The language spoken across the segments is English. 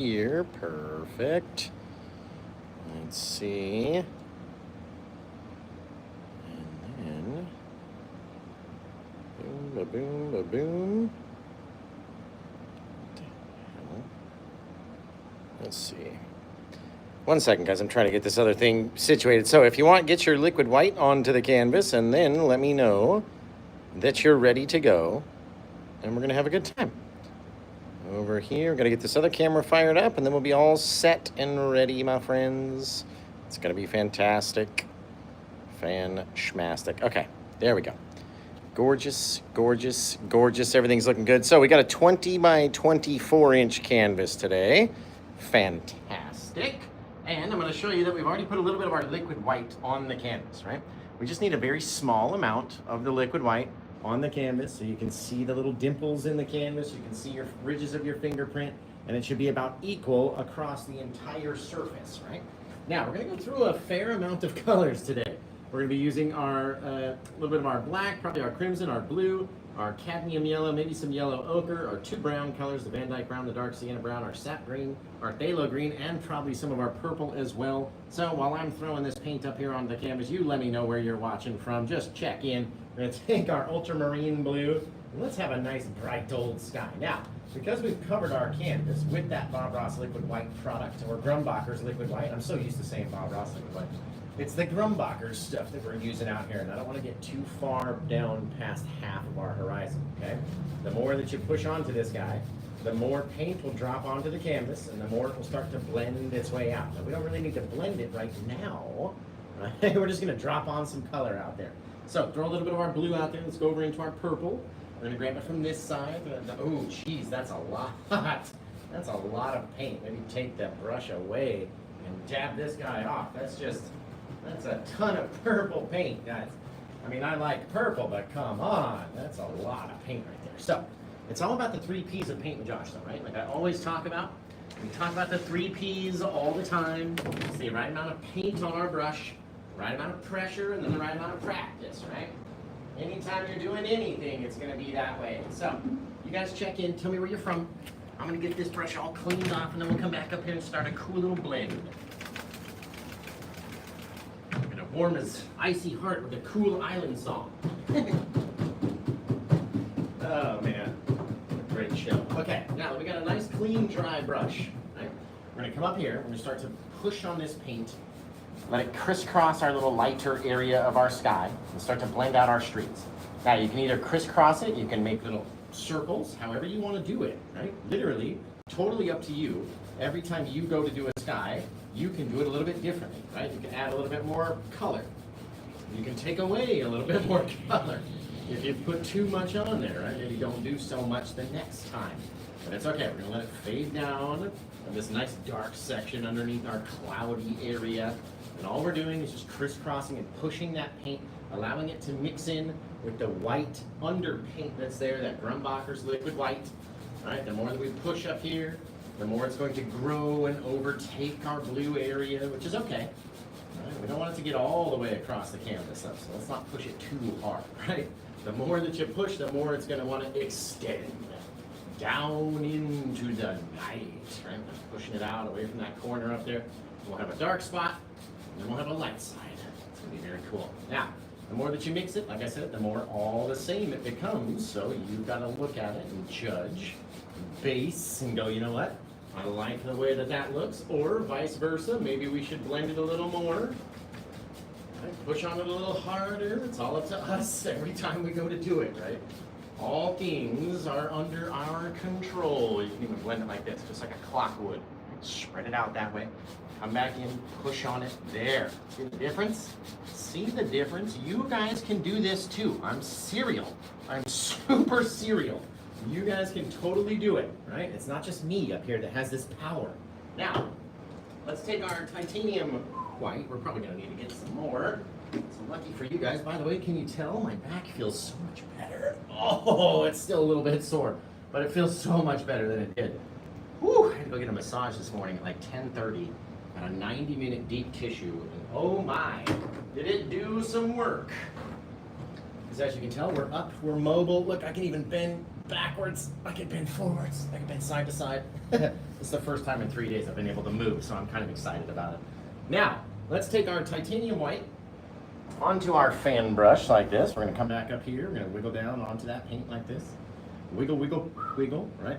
here. Perfect. Let's see. And then boom, ba-boom, ba-boom. What the hell? Let's see. 1 second, guys. I'm trying to get this other thing situated. So if you want, get your liquid white onto the canvas and then let me know that you're ready to go. And we're going to have a good time. Over here, we're going to get this other camera fired up, and then we'll be all set and ready, my friends. It's going to be fantastic. Fan-schmastic. Okay, there we go. Gorgeous, gorgeous, gorgeous. Everything's looking good. So we got a 20 by 24 inch canvas today. Fantastic. And I'm going to show you that we've already put a little bit of our liquid white on the canvas, right? We just need a very small amount of the liquid white on the canvas so you can see the little dimples in the canvas. You can see your ridges of your fingerprint, and it should be about equal across the entire surface, right? Now, we're going to go through a fair amount of colors today. We're going to be using our little bit of our black, probably our crimson, our blue, our cadmium yellow, maybe some yellow ochre, our 2 brown colors, the Van Dyke brown, the dark Sienna brown, our sap green, our phthalo green, and probably some of our purple as well. So while I'm throwing this paint up here on the canvas, you let me know where you're watching from. Just check in. We're going to take our ultramarine blue, and let's have a nice bright old sky. Now, because we've covered our canvas with that Bob Ross liquid white product, or Grumbacher's liquid white, I'm so used to saying Bob Ross liquid white. It's the Grumbacher stuff that we're using out here, and I don't want to get too far down past half of our horizon, okay? The more that you push onto this guy, the more paint will drop onto the canvas, and the more it will start to blend its way out. Now, we don't really need to blend it right now, right? We're just going to drop on some color out there. So, throw a little bit of our blue out there. Let's go over into our purple. We're going to grab it from this side. Oh, geez, that's a lot. That's a lot of paint. Maybe take the brush away and dab this guy off. That's a ton of purple paint, guys. I mean, I like purple, but come on. That's a lot of paint right there. So, it's all about the 3 P's of paint with Josh, though, right? Like I always talk about. We talk about the 3 P's all the time. It's the right amount of paint on our brush, right amount of pressure, and then the right amount of practice, right? Anytime you're doing anything, it's going to be that way. So, you guys check in. Tell me where you're from. I'm going to get this brush all cleaned off, and then we'll come back up here and start a cool little blend. Warm his icy heart with a cool island song. Oh man, great show. Okay, now that we got a nice clean dry brush, right? We're gonna come up here, we're gonna start to push on this paint, let it crisscross our little lighter area of our sky, and start to blend out our streets. Now you can either crisscross it, you can make little circles, however you wanna do it, right? Literally, totally up to you. Every time you go to do a sky, you can do it a little bit differently, right? You can add a little bit more color. You can take away a little bit more color. If you put too much on there, right? Maybe don't do so much the next time. But it's okay, we're gonna let it fade down in this nice dark section underneath our cloudy area. And all we're doing is just crisscrossing and pushing that paint, allowing it to mix in with the white underpaint that's there, that Grumbacher's liquid white. All right, the more that we push up here, the more it's going to grow and overtake our blue area, which is okay. Right? We don't want it to get all the way across the canvas up, so let's not push it too hard, right? The more that you push, the more it's going to want to extend down into the night, right? Just pushing it out away from that corner up there. We'll have a dark spot, and then we'll have a light side. It's going to be very cool. Now, the more that you mix it, like I said, the more all the same it becomes, so you've got to look at it and judge, base, and go, you know what? I like the way that that looks, or vice versa. Maybe we should blend it a little more. Right, push on it a little harder. It's all up to us every time we go to do it, right? All things are under our control. You can even blend it like this, just like a clock would. Spread it out that way. Come back in, push on it. There. See the difference? See the difference? You guys can do this too. I'm serial. I'm super serial. You guys can totally do it, right? It's not just me up here that has this power. Now, let's take our titanium white. We're probably going to need to get some more. So lucky for you guys. By the way, can you tell my back feels so much better? Oh, it's still a little bit sore, but it feels so much better than it did. Whew, I had to go get a massage this morning at like 10:30. Got a 90-minute deep tissue, and oh my, did it do some work. Because as you can tell, we're up, we're mobile. Look, I can even bend backwards, I can bend forwards, I can bend side to side. This is the first time in 3 days I've been able to move, so I'm kind of excited about it. Now, let's take our titanium white onto our fan brush like this. We're gonna come back up here, we're gonna wiggle down onto that paint like this. Wiggle, wiggle, wiggle, right?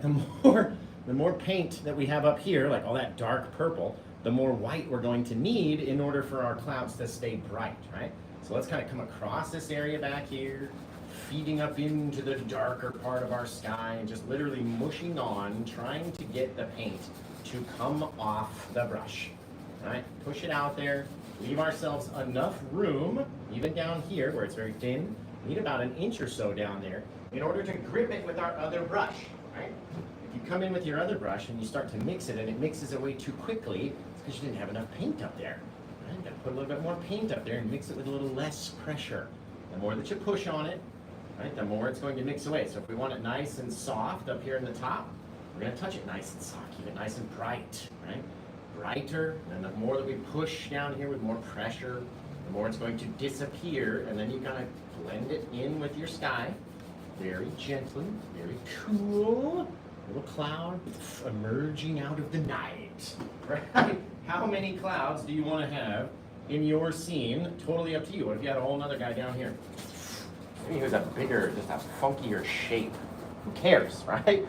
The more paint that we have up here, like all that dark purple, the more white we're going to need in order for our clouds to stay bright, right? So let's kind of come across this area back here, feeding up into the darker part of our sky and just literally mushing on, trying to get the paint to come off the brush, right? Push it out there, leave ourselves enough room, even down here where it's very thin, need about an inch or so down there in order to grip it with our other brush, right? If you come in with your other brush and you start to mix it and it mixes away too quickly, it's because you didn't have enough paint up there. Right? You gotta put a little bit more paint up there and mix it with a little less pressure. The more that you push on it, right, the more it's going to mix away. So if we want it nice and soft up here in the top, we're gonna touch it nice and soft, keep it nice and bright, right? Brighter, and the more that we push down here with more pressure, the more it's going to disappear, and then you kind of blend it in with your sky. Very gently, very cool. Little cloud emerging out of the night, right? How many clouds do you want to have in your scene? Totally up to you. What if you had a whole other guy down here? Maybe he was a bigger, just a funkier shape. Who cares, right?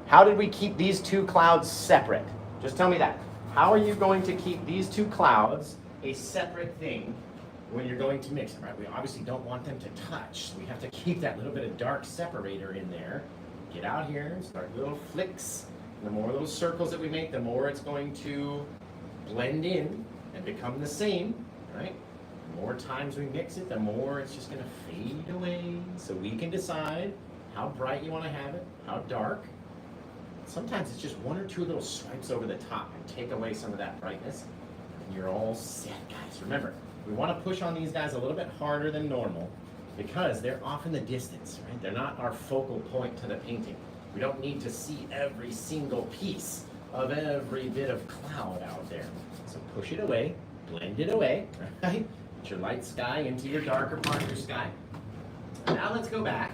How did we keep these two clouds separate? Just tell me that. How are you going to keep these two clouds a separate thing when you're going to mix them, right? We obviously don't want them to touch, so we have to keep that little bit of dark separator in there. Get out here and start little flicks. And the more little circles that we make, the more it's going to blend in and become the same, right? The more times we mix it, the more it's just gonna fade away. So we can decide how bright you wanna have it, how dark. Sometimes it's just one or two little swipes over the top and take away some of that brightness, and you're all set, guys. Remember, we want to push on these guys a little bit harder than normal because they're off in the distance, right? They're not our focal point to the painting. We don't need to see every single piece of every bit of cloud out there. So push it away, blend it away, right? Put your light sky into your darker part of your sky. Now let's go back.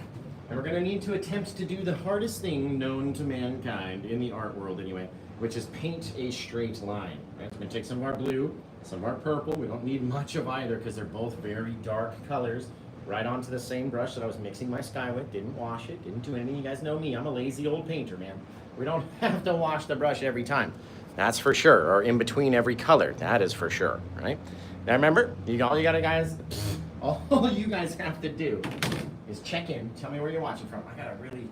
And we're going to need to attempt to do the hardest thing known to mankind, in the art world anyway, which is paint a straight line. Right? We're going to take some of our blue, some of our purple. We don't need much of either because they're both very dark colors. Right onto the same brush that I was mixing my sky with. Didn't wash it, didn't do anything. You guys know me, I'm a lazy old painter, man. We don't have to wash the brush every time. That's for sure, or in between every color. That is for sure, right? Now remember, all you guys have to do is check in. Tell me where you're watching from. I gotta really,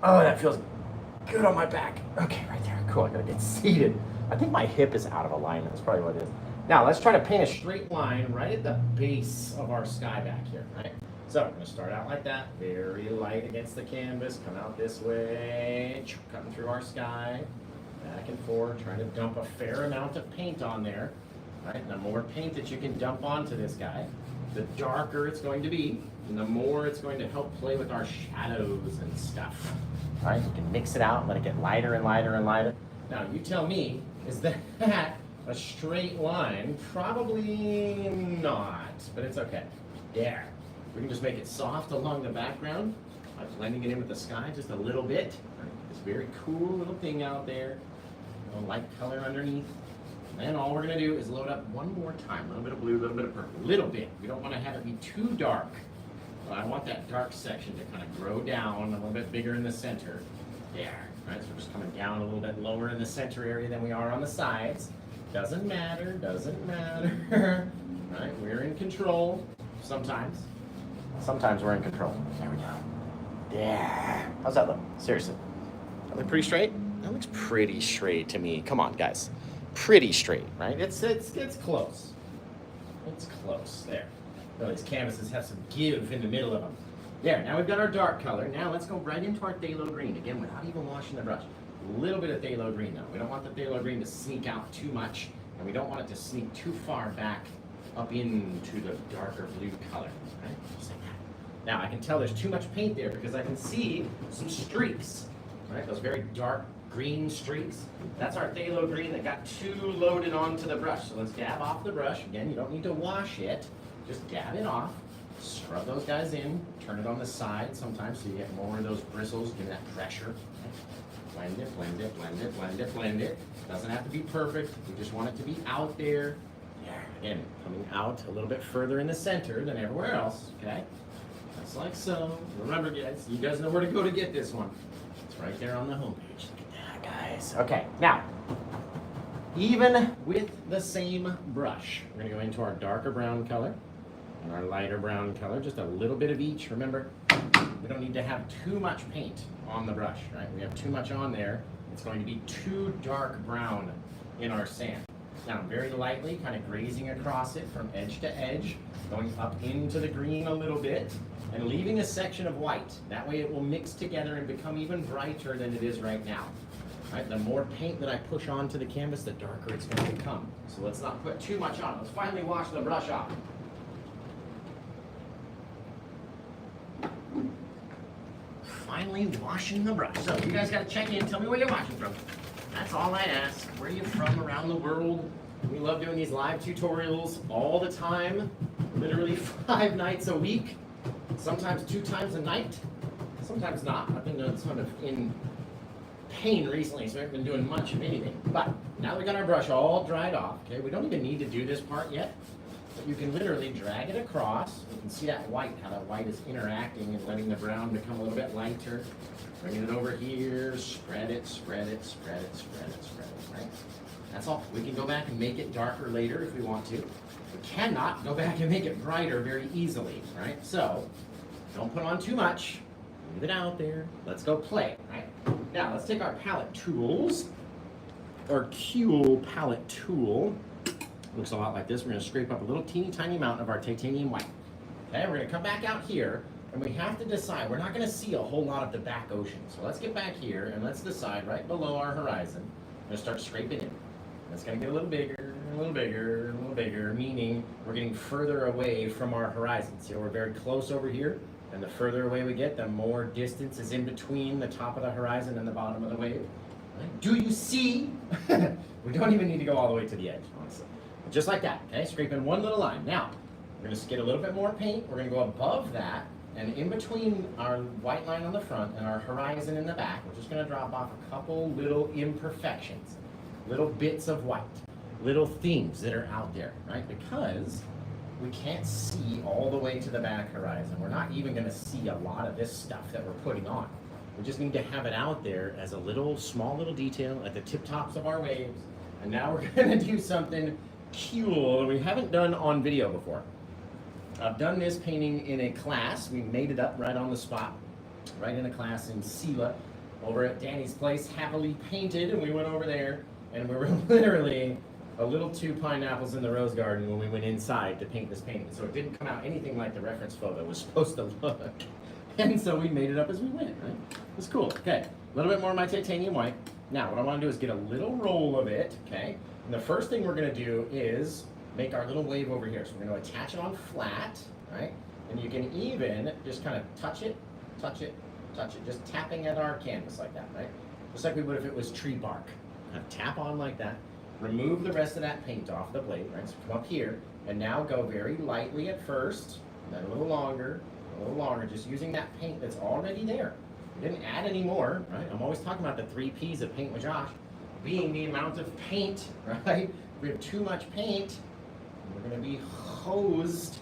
oh, that feels good on my back. Okay, right there, cool, I gotta get seated. I think my hip is out of alignment, that's probably what it is. Now, let's try to paint a straight line right at the base of our sky back here, right? So, I'm gonna start out like that, very light against the canvas, come out this way, cutting through our sky, back and forth, trying to dump a fair amount of paint on there, right? And the more paint that you can dump onto this guy, the darker it's going to be, and the more it's going to help play with our shadows and stuff. All right, you can mix it out, let it get lighter and lighter and lighter. Now, you tell me, is that a straight line? Probably not, but it's okay. There. We can just make it soft along the background by blending it in with the sky just a little bit. Right? This very cool little thing out there, a little light color underneath. And then all we're gonna do is load up one more time, a little bit of blue, a little bit of purple, a little bit. We don't want to have it be too dark. But I want that dark section to kind of grow down a little bit bigger in the center. There, right? So we're just coming down a little bit lower in the center area than we are on the sides. Doesn't matter, doesn't matter. Right? We're in control sometimes. Sometimes we're in control. There we go. There. How's that look? Seriously. That look pretty straight? That looks pretty straight to me. Come on, guys. Pretty straight, right? It's close. It's close. There. Oh, these canvases have some give in the middle of them. There, now we've got our dark color. Now let's go right into our phthalo green, again, without even washing the brush. A little bit of phthalo green, though. We don't want the phthalo green to sneak out too much, and we don't want it to sneak too far back up into the darker blue color, right? Just like that. Now, I can tell there's too much paint there because I can see some streaks, right? Those very dark green streaks. That's our phthalo green that got too loaded onto the brush. So let's dab off the brush. Again, you don't need to wash it. Just dab it off, scrub those guys in, turn it on the side sometimes so you get more of those bristles, give that pressure. Blend it, blend it, blend it, blend it, blend it. Doesn't have to be perfect. We just want it to be out there. There, again, coming out a little bit further in the center than everywhere else, okay? Just like so. Remember, guys, you guys know where to go to get this one. It's right there on the homepage. Look at that, guys. Okay, now, even with the same brush, we're gonna go into our darker brown color and our lighter brown color, just a little bit of each. Remember, we don't need to have too much paint on the brush, right? We have too much on there, it's going to be too dark brown in our sand. Now, very lightly, kind of grazing across it from edge to edge, going up into the green a little bit, and leaving a section of white. That way it will mix together and become even brighter than it is right now. Right? The more paint that I push onto the canvas, the darker it's going to become. So let's not put too much on. Let's finally wash the brush off. Finally washing the brush. So you guys got to check in. Tell me where you're watching from. That's all I ask. Where are you from around the world? We love doing these live tutorials all the time. Literally 5 nights a week. Sometimes 2 times a night. Sometimes not. I've been sort of in pain recently, so I haven't been doing much of anything. But now that we got our brush all dried off, okay, we don't even need to do this part yet. But you can literally drag it across. You can see that white, how that white is interacting and letting the brown become a little bit lighter. Bringing it over here, spread it, spread it, spread it, spread it, spread it, right? That's all. We can go back and make it darker later if we want to. We cannot go back and make it brighter very easily, right? So, don't put on too much. Leave it out there. Let's go play, right? Now, let's take our palette tools. Our Q palette tool. Looks a lot like this. We're going to scrape up a little teeny tiny amount of our titanium white. Okay, we're going to come back out here, and we have to decide. We're not going to see a whole lot of the back ocean. So let's get back here, and let's decide right below our horizon. I'm going to start scraping in. It's going to get a little bigger, a little bigger, a little bigger, meaning we're getting further away from our horizon. See, we're very close over here, and the further away we get, the more distance is in between the top of the horizon and the bottom of the wave. Right? Do you see? We don't even need to go all the way to the edge, honestly. Just like that, okay? Scraping one little line. Now, we're going to get a little bit more paint. We're going to go above that, and in between our white line on the front and our horizon in the back, we're just going to drop off a couple little imperfections, little bits of white, little things that are out there, right? Because we can't see all the way to the back horizon. We're not even going to see a lot of this stuff that we're putting on. We just need to have it out there as a little, small little detail at the tip tops of our waves. And now we're going to do something cool we haven't done on video before. I've done this painting in a class. We made it up right on the spot, right in a class in Sela, over at Danny's place, happily painted, and we went over there, and we were literally a little 2 pineapples in the rose garden when we went inside to paint this painting. So it didn't come out anything like the reference photo was supposed to look. And so we made it up as we went, right? It was cool. Okay, a little bit more of my titanium white. Now, what I want to do is get a little roll of it, okay? And the first thing we're going to do is make our little wave over here. So we're going to attach it on flat, right? And you can even just kind of touch it, touch it, touch it, just tapping at our canvas like that, right? Just like we would if it was tree bark. Kind of tap on like that. Remove the rest of that paint off the blade, right? So come up here, and now go very lightly at first, then a little longer, just using that paint that's already there. We didn't add any more, right? I'm always talking about the 3 Ps of Paint with Josh, being the amount of paint, right? If we have too much paint, we're going to be hosed.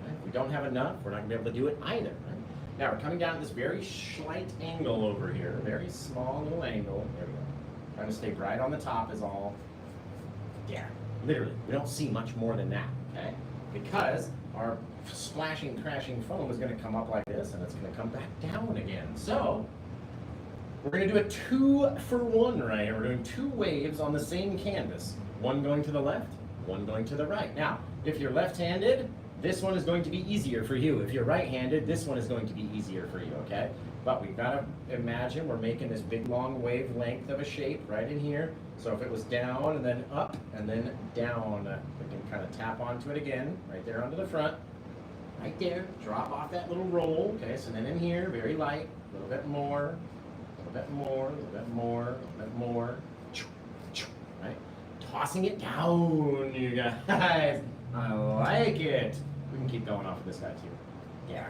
Right? If we don't have enough, we're not going to be able to do it either, right? Now we're coming down at this very slight angle over here, very small little angle. There we go. Trying to stay right on the top is all. Yeah, literally, we don't see much more than that, okay? Because our splashing, crashing foam is going to come up like this, and it's going to come back down again. So, we're going to do a 2-for-1 right here. We're doing 2 waves on the same canvas. One going to the left, one going to the right. Now, if you're left-handed, this one is going to be easier for you. If you're right-handed, this one is going to be easier for you, okay? But we've got to imagine we're making this big, long wavelength of a shape right in here. So if it was down and then up and then down, we can kind of tap onto it again, right there onto the front. Right there, drop off that little roll, okay? So then in here, very light, a little bit more, a little bit more, a little bit more, a little bit more, right? Tossing it down, you guys. I like it. We can keep going off of this guy too. Yeah.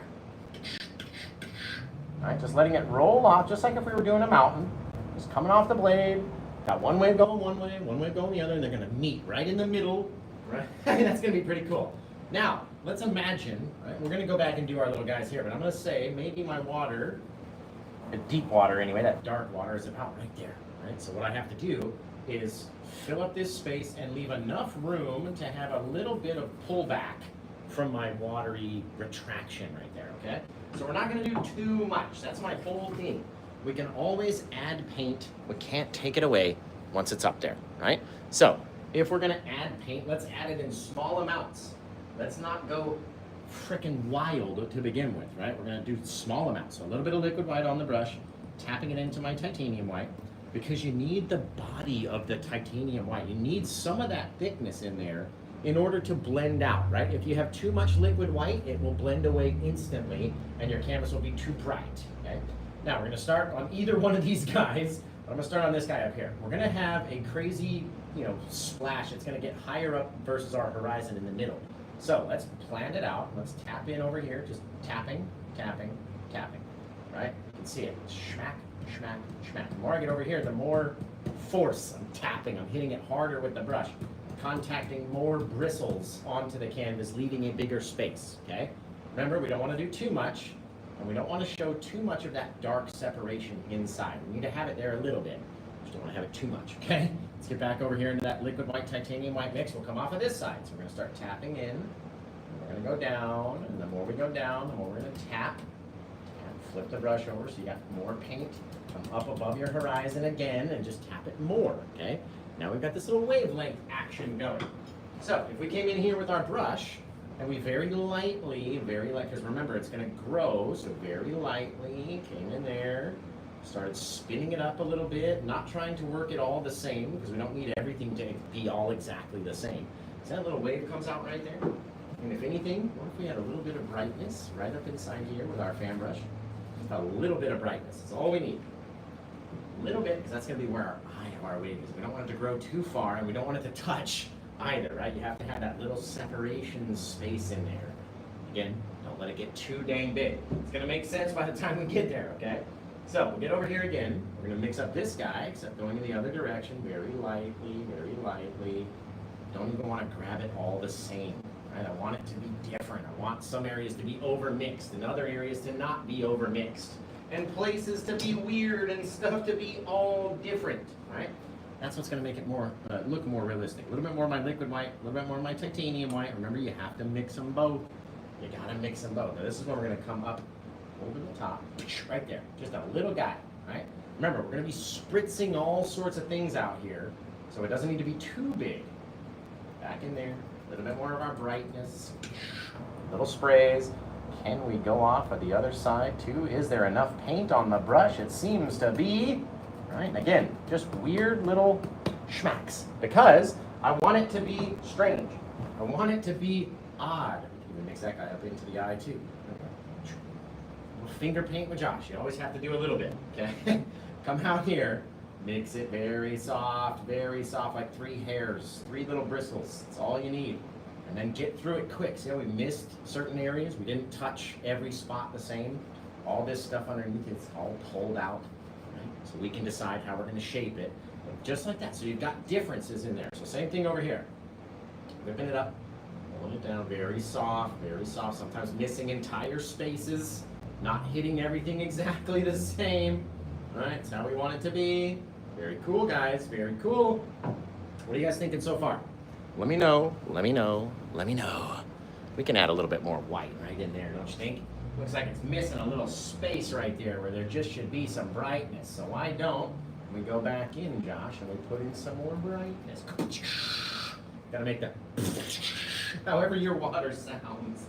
All right, just letting it roll off, just like if we were doing a mountain. just coming off the blade. Got one wave going one wave going the other, and they're gonna meet right in the middle, right? That's gonna be pretty cool. Now, let's imagine, right? We're gonna go back and do our little guys here, but I'm gonna say maybe my water, the deep water anyway, that dark water is about right there, right? So what I have to do is fill up this space and leave enough room to have a little bit of pullback from my watery retraction right there, okay? So we're not gonna do too much. That's my whole thing. We can always add paint. We can't take it away once it's up there, right? So if we're gonna add paint, let's add it in small amounts. Let's not go freaking wild to begin with, right? We're gonna do small amounts. So a little bit of liquid white on the brush, tapping it into my titanium white, because you need the body of the titanium white. You need some of that thickness in there in order to blend out, right? If you have too much liquid white, it will blend away instantly and your canvas will be too bright, okay? Now we're gonna start on either one of these guys, but I'm gonna start on this guy up here. We're gonna have a crazy, splash. It's gonna get higher up versus our horizon in the middle. So let's plan it out. Let's tap in over here, just tapping, tapping, tapping, right? You can see it, schmack, schmack, schmack. The more I get over here, the more force I'm tapping. I'm hitting it harder with the brush, contacting more bristles onto the canvas, leaving a bigger space, okay? Remember, we don't want to do too much, and we don't want to show too much of that dark separation inside. We need to have it there a little bit. Just don't want to have it too much, okay? Let's get back over here into that liquid white, titanium white mix. We'll come off of this side. So we're going to start tapping in, and we're going to go down, and the more we go down, the more we're going to tap, and flip the brush over so you got more paint. Come up above your horizon again, and just tap it more, okay? Now we've got this little wavelength action going. So if we came in here with our brush, and we very lightly, because remember it's going to grow, so very lightly came in there, started spinning it up a little bit, not trying to work it all the same, because we don't need everything to be all exactly the same. So that little wave comes out right there. And if anything, what if we had a little bit of brightness right up inside here with our fan brush? Just a little bit of brightness, that's all we need. A little bit, because that's going to be where our eye of our wave is. We don't want it to grow too far, and we don't want it to touch either, right? You have to have that little separation space in there. Again, don't let it get too dang big. It's going to make sense by the time we get there, okay? So we'll get over here again. We're going to mix up this guy, except going in the other direction, very lightly, very lightly. Don't even want to grab it all the same, right? I want it to be different. I want some areas to be overmixed and other areas to not be overmixed, and places to be weird and stuff to be all different, right? That's what's going to make it more look more realistic. A little bit more of my liquid white, a little bit more of my titanium white. Remember, you have to mix them both. You got to mix them both. Now this is where we're going to come up over the top, right there. Just a little guy, right? Remember, we're going to be spritzing all sorts of things out here, so it doesn't need to be too big. Back in there, a little bit more of our brightness. Little sprays. Can we go off of the other side too? Is there enough paint on the brush? It seems to be. Right? And again, just weird little schmacks, because I want it to be strange. I want it to be odd. Even mix that guy up into the eye too. Okay. Finger paint with Josh. You always have to do a little bit. Okay. Come out here, mix it very soft, like 3 hairs, 3 little bristles. That's all you need. And then get through it quick. See how we missed certain areas? We didn't touch every spot the same. All this stuff underneath is all pulled out. So we can decide how we're going to shape it, just like that. So you've got differences in there. So same thing over here. Whipping it up, pulling it down, very soft, sometimes missing entire spaces, not hitting everything exactly the same. All right, that's how we want it to be. Very cool, guys, very cool. What are you guys thinking so far? Let me know, let me know, let me know. We can add a little bit more white right in there, don't you think? Looks like it's missing a little space right there where there just should be some brightness. So why don't we go back in, Josh, and we put in some more brightness. Gotta make that however your water sounds.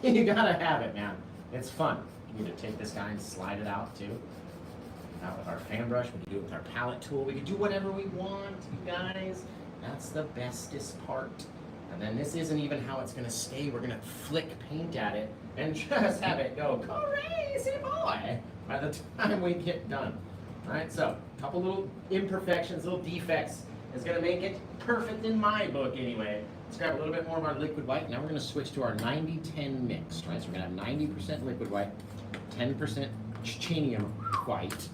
You gotta have it, man. It's fun. You need to take this guy and slide it out too. Out with our fan brush, we can do it with our palette tool. We can do whatever we want, you guys. That's the bestest part. And then this isn't even how it's gonna stay. We're gonna flick paint at it and just have it go crazy boy by the time we get done. All right, so a couple little imperfections, little defects is gonna make it perfect in my book anyway. Let's grab a little bit more of our liquid white. Now we're gonna switch to our 90-10 mix, right? So we're gonna have 90% liquid white, 10% titanium white.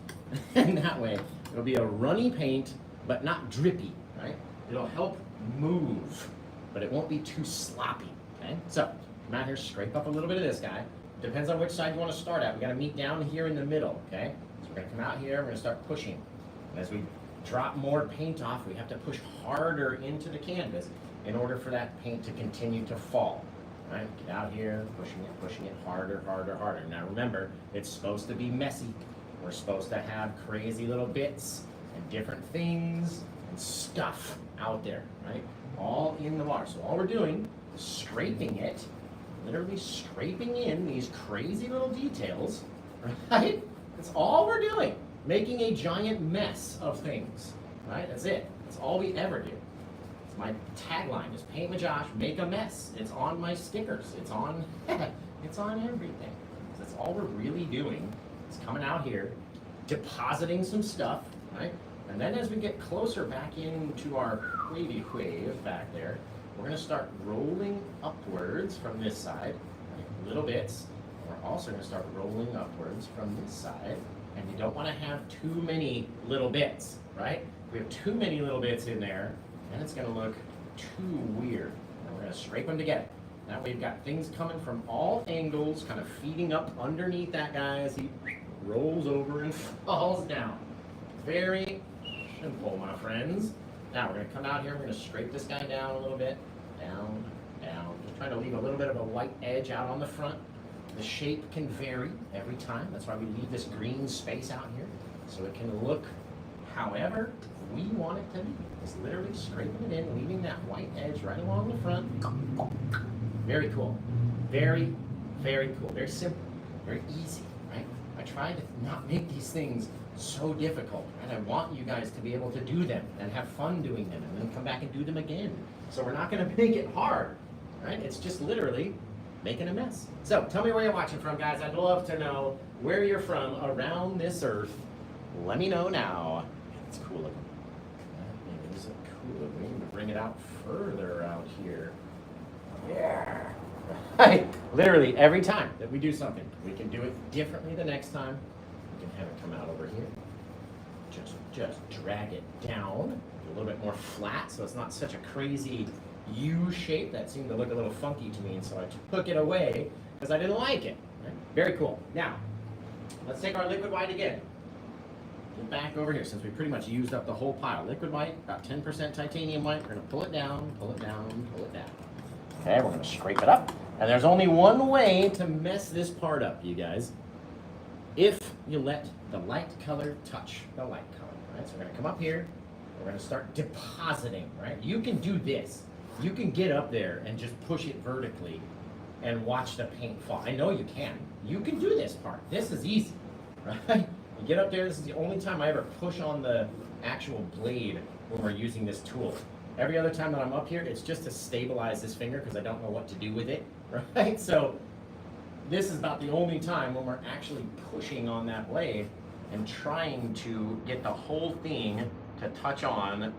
And that way It'll be a runny paint, but not drippy, right? It'll help move, but it won't be too sloppy, okay? So, come out here, scrape up a little bit of this guy. Depends on which side you want to start at. We got to meet down here in the middle, okay? So we're going to come out here, we're going to start pushing. And as we drop more paint off, we have to push harder into the canvas in order for that paint to continue to fall. Right? Get out here, pushing it harder, harder, harder. Now remember, it's supposed to be messy. We're supposed to have crazy little bits and different things and stuff out there, right? All in the water. So all we're doing is scraping it, literally scraping in these crazy little details, right? That's all we're doing. Making a giant mess of things, right? That's it. That's all we ever do. It's my tagline is paint with Josh, make a mess. It's on my stickers. It's on everything. That's all we're really doing. It's coming out here, depositing some stuff, right? And then as we get closer back into our wavy wave back there, we're gonna start rolling upwards from this side, right? Little bits. We're also gonna start rolling upwards from this side. And you don't want to have too many little bits, right? If we have too many little bits in there, then it's going to look too weird. And we're going to scrape them together. That way you've got things coming from all angles, kind of feeding up underneath that guy as he rolls over and falls down. Very simple, my friends. Now we're going to come out here, we're going to scrape this guy down a little bit. Down, down. Just trying to leave a little bit of a white edge out on the front. The shape can vary every time. That's why we leave this green space out here, so it can look however we want it to be. Just literally scraping it in, leaving that white edge right along the front. Very cool. Very, very cool. Very simple. Very easy, right? I try to not make these things so difficult, and I want you guys to be able to do them and have fun doing them and then come back and do them again. So we're not going to make it hard, right? It's just literally making a mess. So tell me where you're watching from, guys. I'd love to know where you're from around this earth. Let me know now. It's cool looking. Maybe this is cool looking. We need to bring it out further out here. Yeah. Right. Literally every time that we do something, we can do it differently the next time. We can have it come out over here. Just drag it down a little bit more flat so it's not such a crazy U shape that seemed to look a little funky to me, and so I took it away because I didn't like it. Right? Very cool. Now, let's take our liquid white again. Get back over here since we pretty much used up the whole pile. Liquid white, about 10% titanium white. We're going to pull it down, pull it down, pull it down. Okay, we're going to scrape it up. And there's only one way to mess this part up, you guys. If you let the light color touch the light color. Right? So we're going to come up here. We're going to start depositing. Right? You can do this. You can get up there and just push it vertically and watch the paint fall. I know you can. You can do this part. This is easy, right? You get up there, this is the only time I ever push on the actual blade when we're using this tool. Every other time that I'm up here, it's just to stabilize this finger because I don't know what to do with it, right? So this is about the only time when we're actually pushing on that blade and trying to get the whole thing to touch on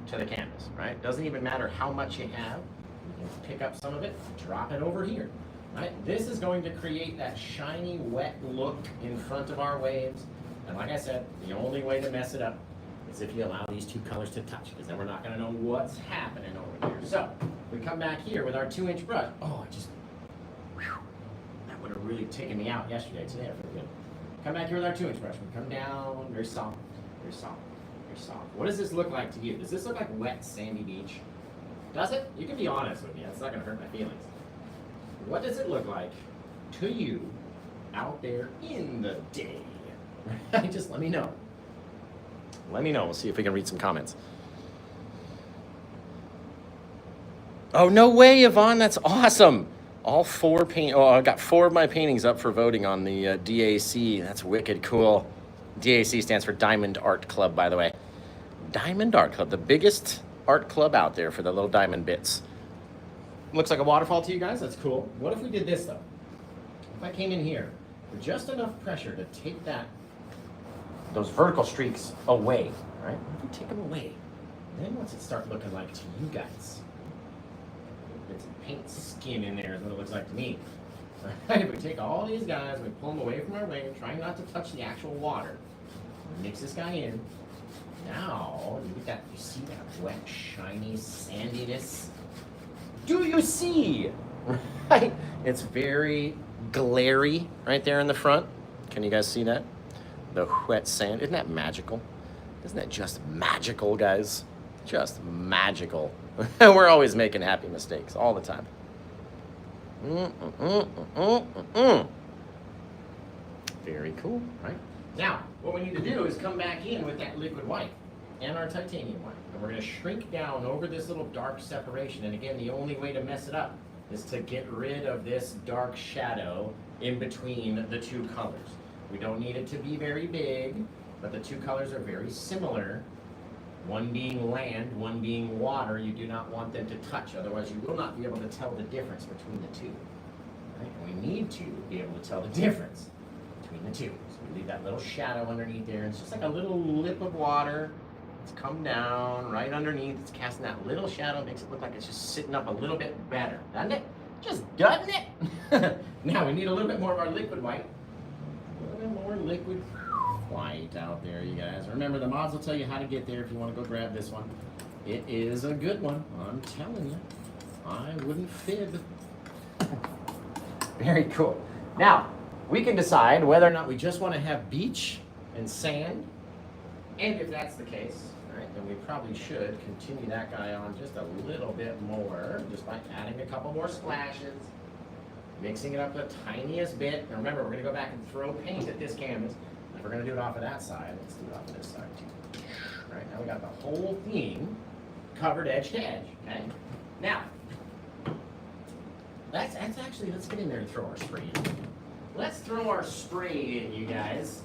to the canvas, right? Doesn't even matter how much you have. You can pick up some of it, drop it over here, right? This is going to create that shiny, wet look in front of our waves. And like I said, the only way to mess it up is if you allow these two colors to touch, because then we're not going to know what's happening over here. So we come back here with our 2-inch brush. Oh, that would have really taken me out yesterday. Today I feel good. Come back here with our 2-inch brush. We come down, very soft, very soft. Soft. What does this look like to you? Does this look like wet sandy beach? Does it? You can be honest with me. That's not going to hurt my feelings. What does it look like to you out there in the day? Just let me know. Let me know. We'll see if we can read some comments. Oh, no way, Yvonne. That's awesome. All 4 I got 4 of my paintings up for voting on the DAC. That's wicked cool. DAC stands for Diamond Art Club, by the way. Diamond Art Club, the biggest art club out there for the little diamond bits. Looks like a waterfall to you guys? That's cool. What if we did this, though? If I came in here with just enough pressure to take those vertical streaks away, right? If we take them away, then what's it start looking like to you guys? Bits of paint skin in there is what it looks like to me. Right? If we take all these guys, we pull them away from our wave, trying not to touch the actual water. We mix this guy in, Now, you see that wet, shiny sandiness? Do you see? Right? It's very glary right there in the front. Can you guys see that? The wet sand. Isn't that magical? Isn't that just magical, guys? Just magical. We're always making happy mistakes all the time. Very cool, right? Now, what we need to do is come back in with that liquid white and our titanium white. And we're going to shrink down over this little dark separation. And again, the only way to mess it up is to get rid of this dark shadow in between the two colors. We don't need it to be very big, but the two colors are very similar. One being land, one being water. You do not want them to touch, otherwise you will not be able to tell the difference between the two. Right? And we need to be able to tell the difference between the two. So we leave that little shadow underneath there. It's just like a little lip of water. It's come down right underneath. It's casting that little shadow. Makes it look like it's just sitting up a little bit better, doesn't it? Just doesn't it? Now we need a little bit more of our liquid white. A little bit more liquid white out there, you guys. Remember, the mods will tell you how to get there if you want to go grab this one. It is a good one. I'm telling you. I wouldn't fib. Very cool. Now, we can decide whether or not we just want to have beach and sand. And if that's the case, right, then we probably should continue that guy on just a little bit more, just by adding a couple more splashes, mixing it up the tiniest bit. Now remember, we're going to go back and throw paint at this canvas. If we're going to do it off of that side, let's do it off of this side too. Right, now we got the whole thing covered edge to edge, okay? Now, that's actually, let's get in there and throw our spray in. Let's throw our spray in, you guys.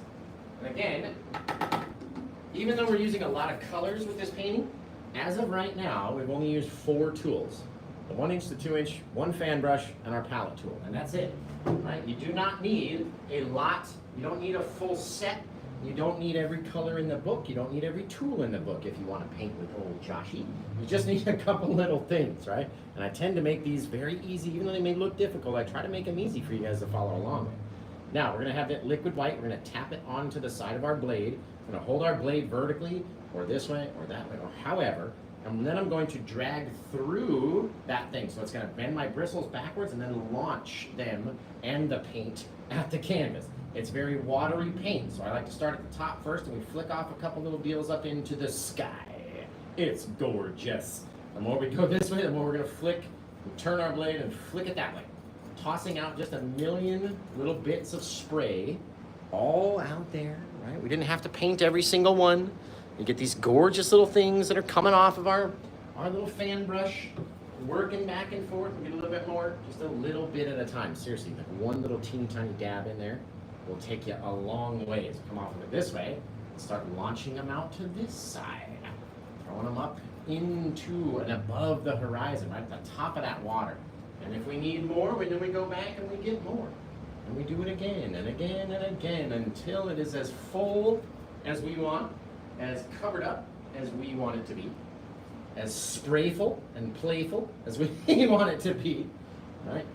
And again, even though we're using a lot of colors with this painting, as of right now, we've only used 4 tools. The 1-inch, the 2-inch, 1 fan brush, and our palette tool, and that's it, right? You do not need a lot. You don't need a full set. You don't need every color in the book. You don't need every tool in the book if you want to paint with old Joshy. You just need a couple little things, right? And I tend to make these very easy, even though they may look difficult. I try to make them easy for you guys to follow along with. Now, we're going to have that liquid white. We're going to tap it onto the side of our blade. We're going to hold our blade vertically, or this way, or that way, or however. And then I'm going to drag through that thing. So it's going to bend my bristles backwards and then launch them and the paint at the canvas. It's very watery paint, so I like to start at the top first, and we flick off a couple little deals up into the sky. It's gorgeous. The more we go this way, the more we're going to flick, and turn our blade and flick it that way. Tossing out just a million little bits of spray all out there, right? We didn't have to paint every single one. You get these gorgeous little things that are coming off of our little fan brush, working back and forth. We get a little bit more, just a little bit at a time. Seriously, like one little teeny tiny dab in there will take you a long ways. Come off of it this way and start launching them out to this side. Throwing them up into and above the horizon, right at the top of that water. And if we need more, then we go back and we get more. And we do it again and again and again until it is as full as we want, as covered up as we want it to be, as sprayful and playful as we want it to be, right?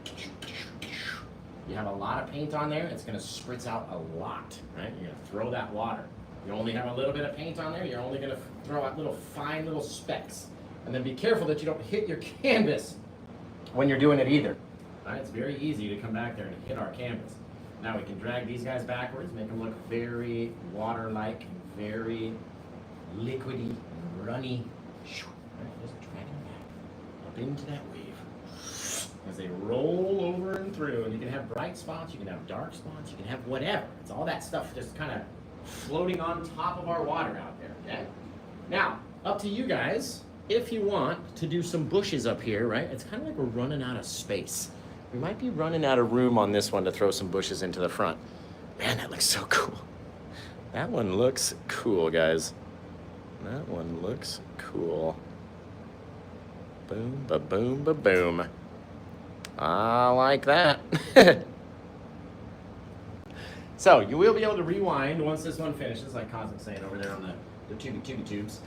You have a lot of paint on there, it's going to spritz out a lot, right? You're going to throw that water. You only have a little bit of paint on there, you're only going to throw out little fine little specks. And then be careful that you don't hit your canvas when you're doing it either. Right? It's very easy to come back there and hit our canvas. Now we can drag these guys backwards, make them look very water-like, very liquidy, and runny. Right? Just drag them back up into that wave as they roll over and through. And you can have bright spots, you can have dark spots, you can have whatever. It's all that stuff just kind of floating on top of our water out there. Okay? Now, up to you guys. If you want to do some bushes up here, right? It's kind of like we're running out of space. We might be running out of room on this one to throw some bushes into the front. Man, that looks so cool. That one looks cool, guys. That one looks cool. Boom, ba-boom, ba-boom. I like that. So, you will be able to rewind once this one finishes, like Cosmic's saying over there on the tubes.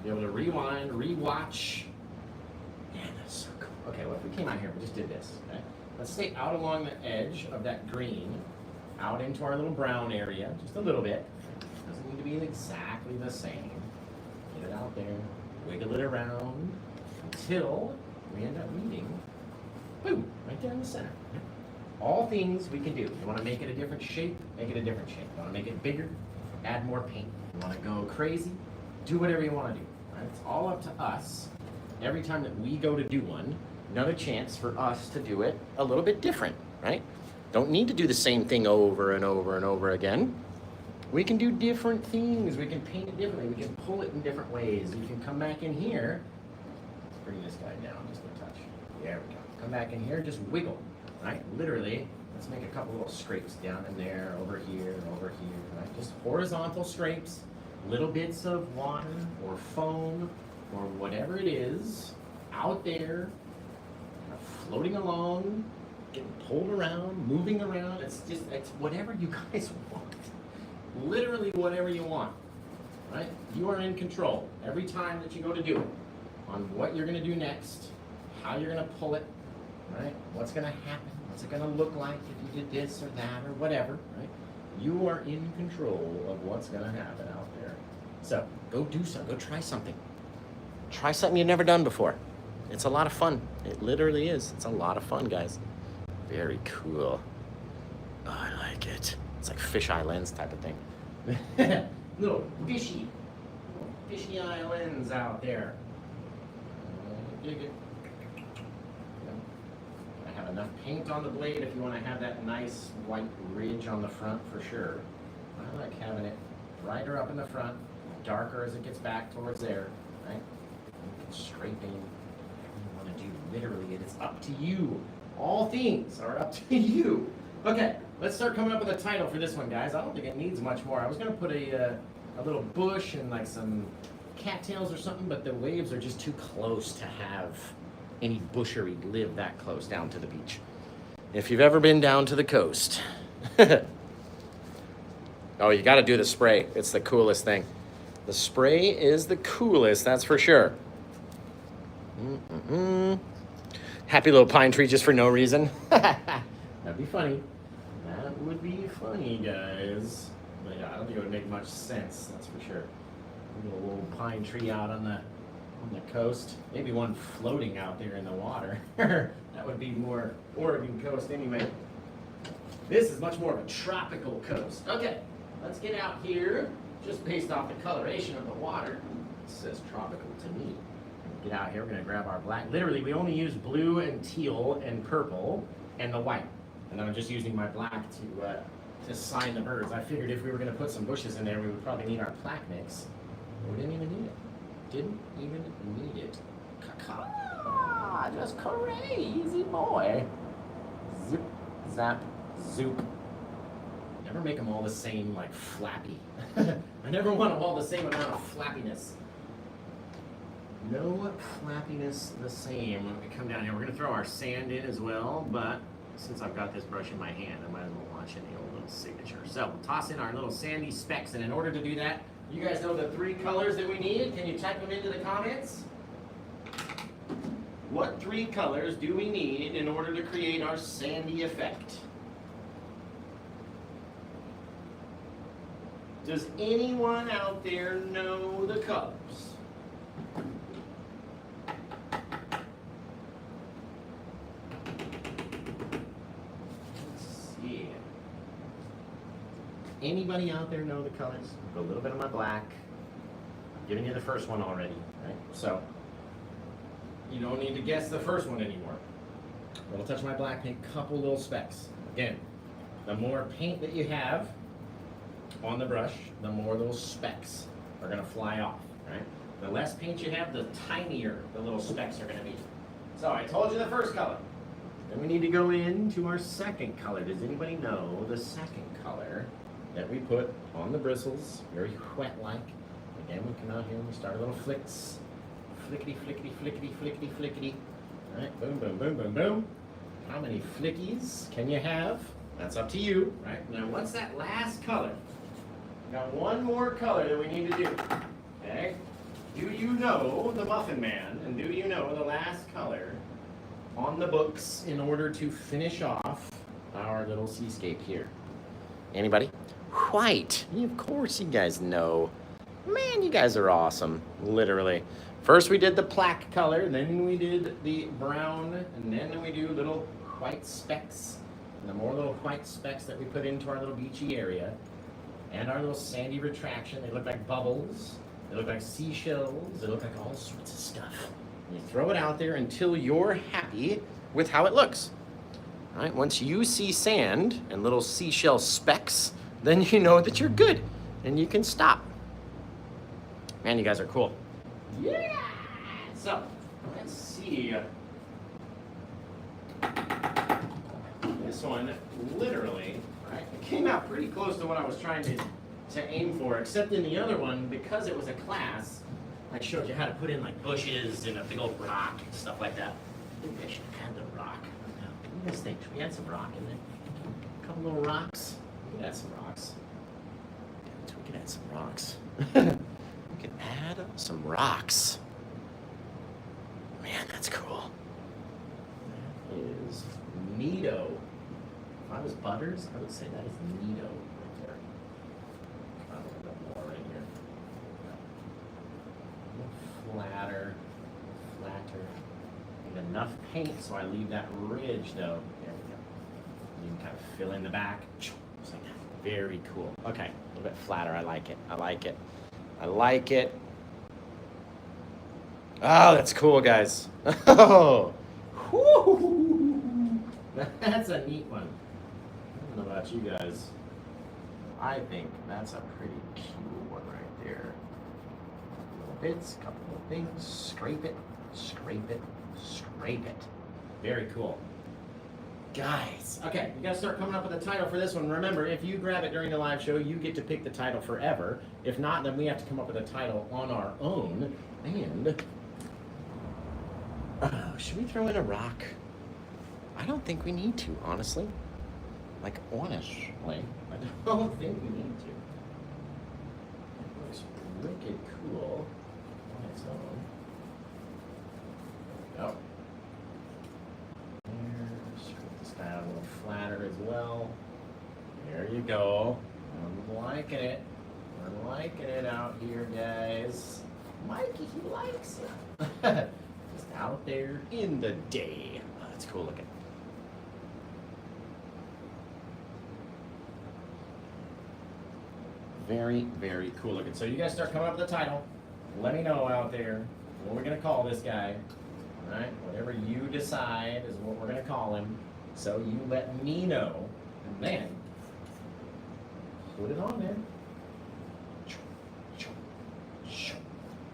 You'll be able to rewind, rewatch. Man, that's so cool. Okay, what if we came out here and we just did this, okay? Let's stay out along the edge of that green, out into our little brown area, just a little bit. Doesn't need to be exactly the same. get it out there, wiggle it around until we end up meeting, boom, right there in the center. All things we can do. You want to make it a different shape, make it a different shape. You want to make it bigger, add more paint. You want to go crazy, do whatever you want to do. Right? It's all up to us. Every time that we go to do one, another chance for us to do it a little bit different, right? Don't need to do the same thing over and over and over again. We can do different things. We can paint it differently. We can pull it in different ways. You can come back in here. Let's bring this guy down just a touch. There we go. Come back in here, just wiggle, right? Literally, let's make a couple little scrapes down in there, over here, right? Just horizontal scrapes, little bits of water or foam or whatever it is out there, floating along, getting pulled around, moving around. It's whatever you guys want. Literally whatever you want, right? You are in control every time that you go to do it on what you're going to do next, how you're going to pull it, right? What's going to happen? What's it going to look like if you did this or that or whatever, right? You are in control of what's going to happen out there. So go do something. Go try something. Try something you've never done before. It's a lot of fun. It literally is. It's a lot of fun, guys. Very cool. Oh, I like it. It's like fisheye lens type of thing. little fishy eye lens out there. Dig it. I have enough paint on the blade if you want to have that nice white ridge on the front for sure. I like having it brighter up in the front, darker as it gets back towards there, right? Scraping. You want to do literally, it is up to you. All things are up to you. Okay, let's start coming up with a title for this one, guys. I don't think it needs much more. I was going to put a little bush and like some cattails or something, but the waves are just too close to have any bushery live that close down to the beach. If you've ever been down to the coast. Oh, you got to do the spray. It's the coolest thing. The spray is the coolest, that's for sure. Happy little pine tree just for no reason. That'd be funny. That would be funny, guys. But yeah, I don't think it would make much sense, that's for sure. A little pine tree out on the coast. Maybe one floating out there in the water. That would be more Oregon coast anyway. This is much more of a tropical coast. Okay, let's get out here. Just based off the coloration of the water, it says tropical to me. Get out here, we're gonna grab our black. Literally, we only use blue and teal and purple and the white. And then I'm just using my black to sign the birds. I figured if we were gonna put some bushes in there, we would probably need our plaque mix. We didn't even need it. Didn't even need it. Caca. Just crazy boy. Zip, zap, zoop. Never make them all the same, like flappy. I never want them all the same amount of flappiness. No flappiness the same. When we come down here, we're gonna throw our sand in as well, but since I've got this brush in my hand, I might as well launch in the old little signature. So we'll toss in our little sandy specks, and in order to do that, you guys know the 3 colors that we need. Can you type them into the comments? What 3 colors do we need in order to create our sandy effect? Does anyone out there know the colors? Let's see. Anybody out there know the colors? A little bit of my black. I'm giving you the first one already, right? So you don't need to guess the first one anymore. A little touch of my black paint, couple little specks. Again, the more paint that you have on the brush, the more those specks are going to fly off, right? The less paint you have, the tinier the little specks are going to be. So I told you the first color. Then we need to go into our second color. Does anybody know the second color that we put on the bristles? Very wet-like. Again, we come out here and we start a little flicks. Flickety, flickety, flickety, flickety, flickety. All right, boom, boom, boom, boom, boom. How many flickies can you have? That's up to you, right? Now, what's that last color? Got one more color that we need to do, okay? Do you know the Muffin Man, and do you know the last color on the books in order to finish off our little seascape here? Anybody? White. Of course you guys know. Man, you guys are awesome, literally. First we did the plaque color, then we did the brown, and then we do little white specks. And the more little white specks that we put into our little beachy area, and our little sandy retraction, they look like bubbles, they look like seashells, they look like all sorts of stuff. And you throw it out there until you're happy with how it looks. All right, once you see sand and little seashell specks, then you know that you're good, and you can stop. Man, you guys are cool. Yeah! So, let's see. This one, literally, right, it came out pretty close to what I was trying to aim for, except in the other one, because it was a class, I showed you how to put in like bushes and a big old rock and stuff like that. I think I should add the rock. What do you guys think? Should we add some rock in there? A couple little rocks? We could add some rocks. We could add some rocks. We can add some rocks. Man, that's cool. That is neato. If I was Butters, I would say that is neato right there. A little bit more right here. A little flatter. Need enough paint so I leave that ridge though. There we go. You can kind of fill in the back. Just like that. Very cool. Okay, a little bit flatter. I like it. I like it. I like it. Oh, that's cool, guys. Oh, whoo. That's a neat one. I don't know about you guys. I think that's a pretty cool one right there. Little bits, couple of things. Scrape it, scrape it, scrape it. Very cool. Guys, okay, you gotta start coming up with a title for this one. Remember, if you grab it during the live show, you get to pick the title forever. If not, then we have to come up with a title on our own. And, should we throw in a rock? I don't think we need to, honestly. Like, honestly, I don't think we need to. It looks wicked cool on its own. There we go. A little flatter as well. There you go. I'm liking it. I'm liking it out here, guys. Mikey, he likes it. Just out there in the day. Oh, that's cool looking. Very, very cool looking. So you guys start coming up with a title. Let me know out there what we're going to call this guy. All right? Whatever you decide is what we're going to call him. So you let me know, and then put it on there.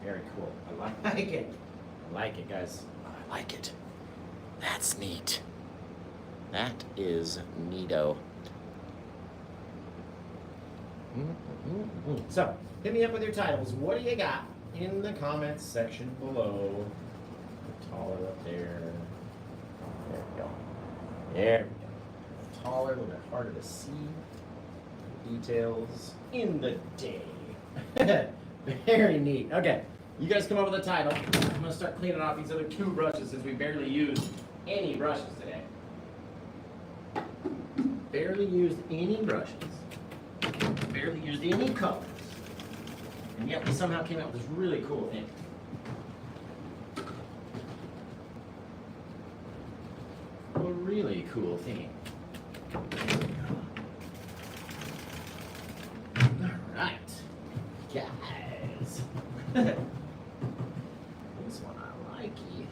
Very cool. I like it. I like it, guys. I like it. That's neat. That is neato. So, hit me up with your titles. What do you got in the comments section below? Taller up there. There we go. There we go. Taller, a little bit harder to see. Details in the day. Very neat. Okay, you guys come up with a title. I'm gonna start cleaning off these other two brushes since we barely used any brushes today. Barely used any brushes. Barely used any colors. And yet we somehow came out with this really cool thing. A really cool thing. Alright, guys. This one I likey.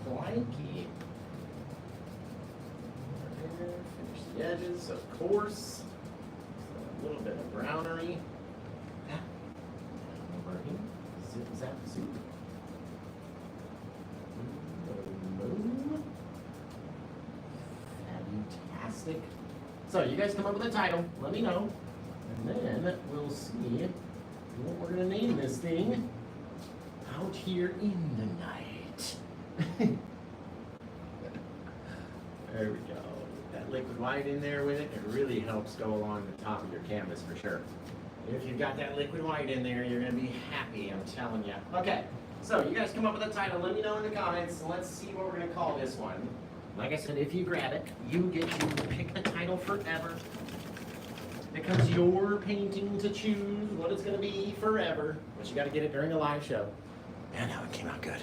Likey. Finish the edges, of course. A little bit of brownery. Over here. Zip zap zoop. Fantastic. So you guys come up with a title, let me know, and then we'll see what we're gonna name this thing out here in the night. There we go. That liquid white in there with it, it really helps go along the top of your canvas for sure. If you've got that liquid white in there, you're gonna be happy, I'm telling you. Okay, so you guys come up with a title, let me know in the comments, and let's see what we're gonna call this one. Like I said, if you grab it, you get to pick the title forever. becomes your painting to choose what it's going to be forever. But you got to get it during a live show. Man, that one came out good.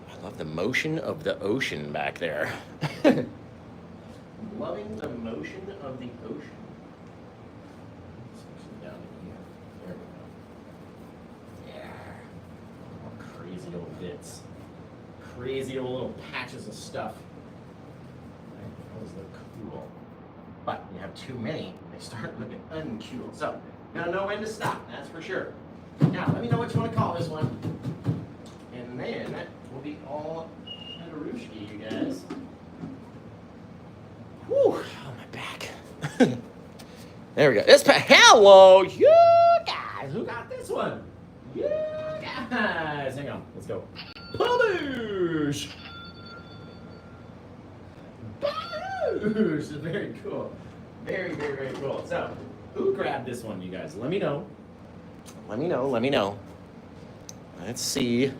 I love the motion of the ocean back there. Loving the motion of the ocean. Down in here. There we go. Yeah. Oh, crazy old bits. Crazy old little patches of stuff. Those look cool. But you have too many, they start looking uncool. So, gotta know when to stop, that's for sure. Now, let me know what you want to call this one. And then, we'll be all Hadarushki, you guys. Whew, oh, my back. There we go. Hello, you guys. Who got this one? You guys. Hang on, let's go. Publish! Publish! Very cool. Very, very, very cool. So, who grabbed this one, you guys? Let me know. Let me know, let me know. Let's see.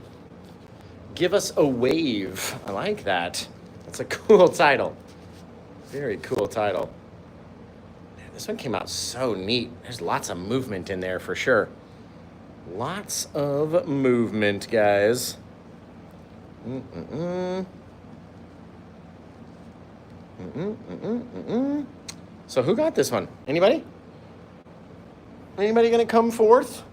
Give us a wave. I like that. That's a cool title. Very cool title. Man, this one came out so neat. There's lots of movement in there for sure. Lots of movement, guys. So who got this one? Anybody? Anybody gonna come forth?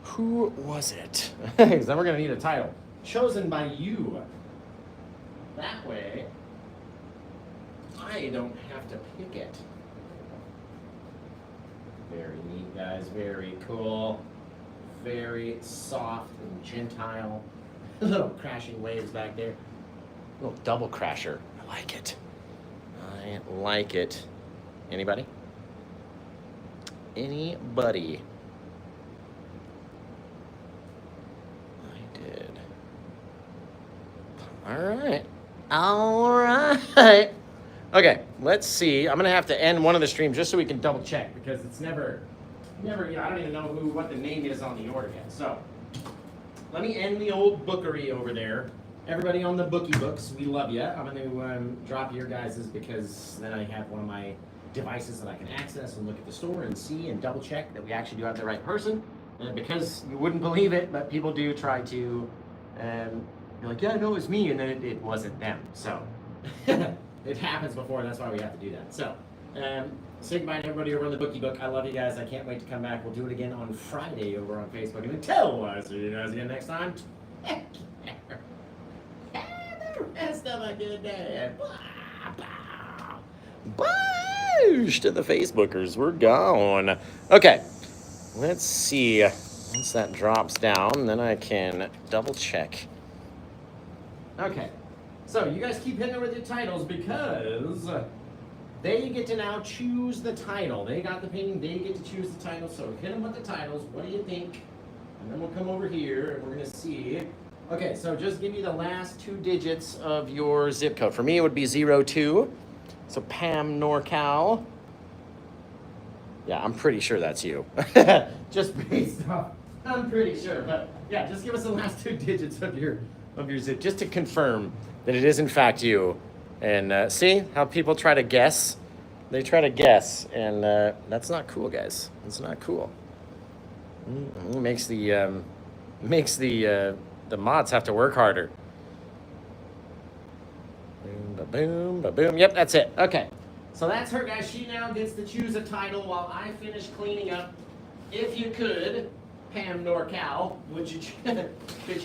Who was it? Because then we're gonna need a title. Chosen by you. That way, I don't have to pick it. Very neat, guys. Very cool. Very soft and gentile. Little crashing waves back there. Little double crasher. I like it. I like it. Anybody? Anybody? I did. All right. All right. Okay, let's see. I'm gonna have to end one of the streams just so we can double check because it's never, you know, I don't even know what the name is on the order yet. So, let me end the old bookery over there. Everybody on the bookie books, we love you. I'm gonna drop your guys's because then I have one of my devices that I can access and look at the store and see and double check that we actually do have the right person. And because you wouldn't believe it, but people do try to, be like, yeah, no, it's me, and then it wasn't them. So. It happens before, that's why we have to do that. So, say goodbye to everybody over on the Bookie Book. I love you guys. I can't wait to come back. We'll do it again on Friday over on Facebook. And until I see you guys again next time, take care. Have the rest of a good day. Bye to the Facebookers. We're gone. Okay, let's see. Once that drops down, then I can double check. Okay. So, you guys keep hitting it with your titles because they get to now choose the title. They got the painting, they get to choose the title. So, hit them with the titles. What do you think? And then we'll come over here and we're going to see. Okay, so just give me the last 2 digits of your zip code. For me, it would be 02. So, Pam NorCal. Yeah, I'm pretty sure that's you. Just based off, I'm pretty sure. But, yeah, just give us the last 2 digits of your zip, just to confirm that it is in fact you. And see how people try to guess? They try to guess, and that's not cool, guys. It's not cool. It makes the mods have to work harder. Boom, ba-boom, ba-boom. Yep, that's it. Okay, so that's her, guys. She now gets to choose a title while I finish cleaning up. If you could, Pam NorCal, could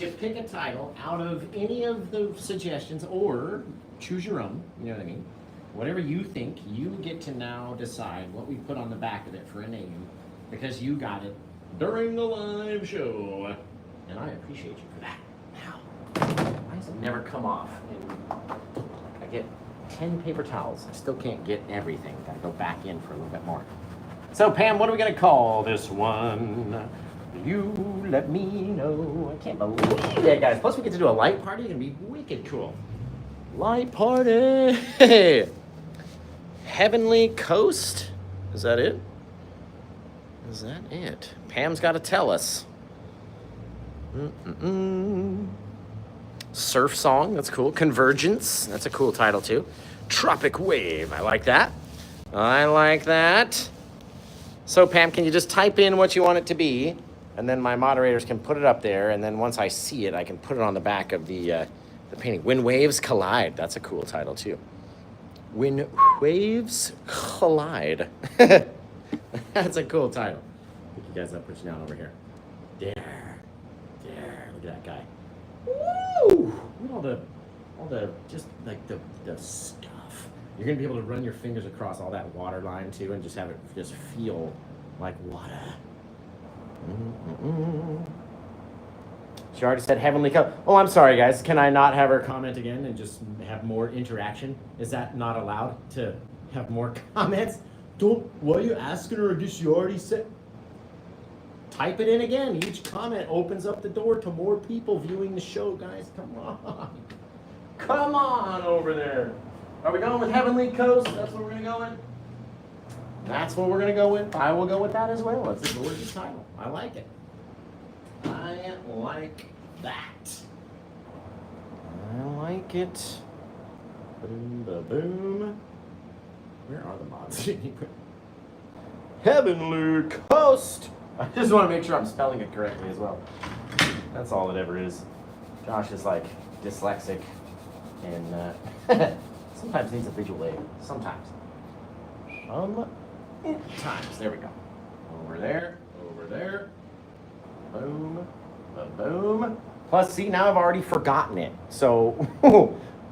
you pick a title out of any of the suggestions, or choose your own, you know what I mean? Whatever you think, you get to now decide what we put on the back of it for a name, because you got it during the live show, and I appreciate you for that. Now, why does it never come off? I get 10 paper towels. I still can't get everything. Gotta go back in for a little bit more. So, Pam, what are we gonna call this one? You let me know. I can't believe it, guys. Plus, we get to do a light party. It's gonna be wicked cool. Light party. Heavenly Coast. Is that it? Is that it? Pam's got to tell us. Surf Song. That's cool. Convergence. That's a cool title too. tropic wave. I like that. I like that. So Pam, can you just type in what you want it to be? And then my moderators can put it up there. And then once I see it, I can put it on the back of the painting. When Waves Collide. That's a cool title too. When Waves Collide. That's a cool title. Pick you guys up, put you down over here. There. Look at that guy. Woo! Look at all the just like the stuff. You're gonna be able to run your fingers across all that water line too, and just have it just feel like water. She already said heavenly cup. Oh, I'm sorry, guys. Can I not have her comment again and just have more interaction? Is that not allowed to have more comments? Why are you asking her? I guess you already said. Type it in again. Each comment opens up the door to more people viewing the show, guys. Come on. Come on over there. Are we going with Heavenly Coast? That's what we're going to go with? That's what we're going to go with. I will go with that as well. It's a gorgeous title. I like it. I like that. I like it. Boom, boom. Where are the mods? Heavenly Coast. I just want to make sure I'm spelling it correctly as well. That's all it ever is. Josh is like dyslexic and sometimes needs a visual aid. Sometimes. Sometimes. There we go. Over there. Boom. Boom. Plus, see, now I've already forgotten it. So,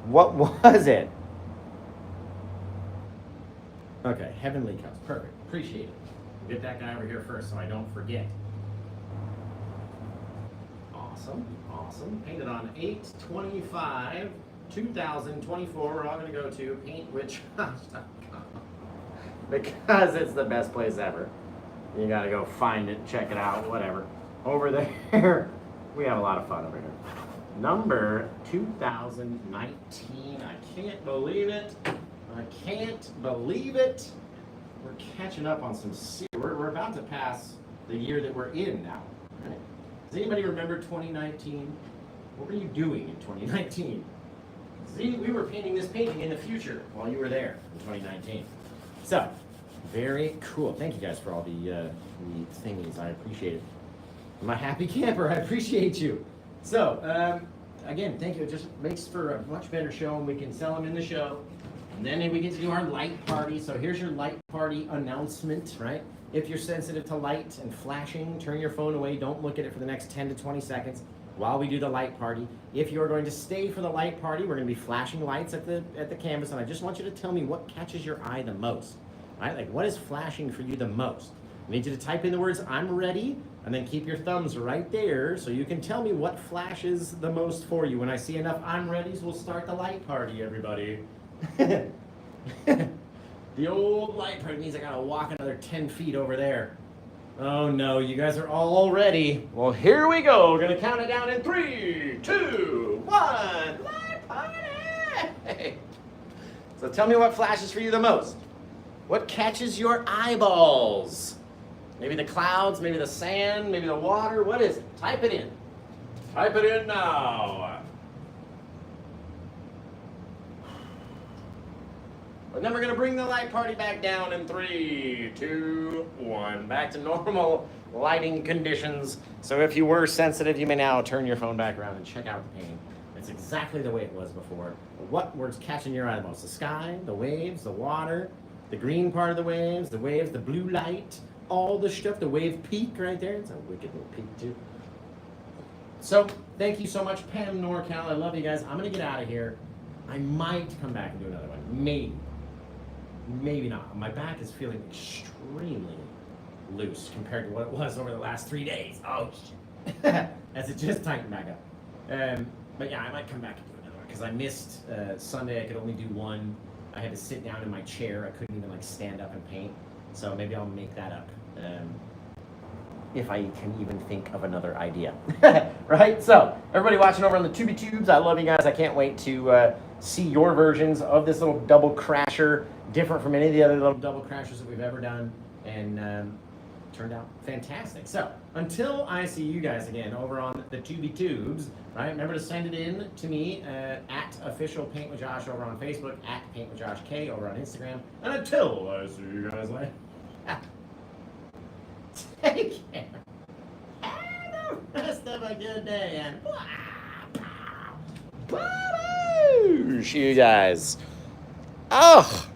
what was it? Okay, Heavenly Coast. Perfect. Appreciate it. Get that guy over here first so I don't forget. Awesome. Painted on 8/25/2024. We're all going to go to paintwitchhouse.com because it's the best place ever. You got to go find it, check it out, whatever. Over there, we have a lot of fun over here. Number 2019. I can't believe it. We're catching up on some. We're about to pass the year that we're in now. Right? Does anybody remember 2019? What were you doing in 2019? See, we were painting this painting in the future while you were there in 2019. So, very cool. Thank you guys for all the thingies. I appreciate it. I'm a happy camper. I appreciate you. So, again, thank you. It just makes for a much better show, and we can sell them in the show. And then we get to do our light party. So here's your light party announcement, right? If you're sensitive to light and flashing, turn your phone away. Don't look at it for the next 10 to 20 seconds while we do the light party. If you're going to stay for the light party, we're going to be flashing lights at the canvas, and I just want you to tell me what catches your eye the most, right? Like, what is flashing for you the most? I need you to type in the words, I'm ready, and then keep your thumbs right there so you can tell me what flashes the most for you. When I see enough I'm readies, we'll start the light party, everybody. The old light party means I gotta walk another 10 feet over there. Oh no, you guys are all ready. Well, here we go. We're gonna count it down in 3, 2, 1. Light party! So tell me what flashes for you the most. What catches your eyeballs? Maybe the clouds, maybe the sand, maybe the water. What is it? Type it in. Type it in now. And then we're going to bring the light party back down in 3, 2, 1. Back to normal lighting conditions. So if you were sensitive, you may now turn your phone back around and check out the painting. It's exactly the way it was before. What was catching your eye the most? The sky, the waves, the water, the green part of the waves, the blue light, all the stuff, the wave peak right there. It's a wicked little peak too. So thank you so much, Pam NorCal. I love you guys. I'm going to get out of here. I might come back and do another one. Maybe not. My back is feeling extremely loose compared to what it was over the last 3 days. Oh, shit. As it just tightened back up. But yeah, I might come back and do another one because I missed Sunday. I could only do one. I had to sit down in my chair. I couldn't even like stand up and paint. So maybe I'll make that up. If I can even think of another idea. Right? So, everybody watching over on the Tubi Tubes, I love you guys. I can't wait to see your versions of this little double crasher, different from any of the other little double crashers that we've ever done. And turned out fantastic. So until I see you guys again over on the Tubi Tubes, right? Remember to send it in to me at official Paint with Josh over on Facebook, at Paint with Josh K over on Instagram. And until I see you guys later, take care. Have the rest of a good day and whoosh, you guys. Oh.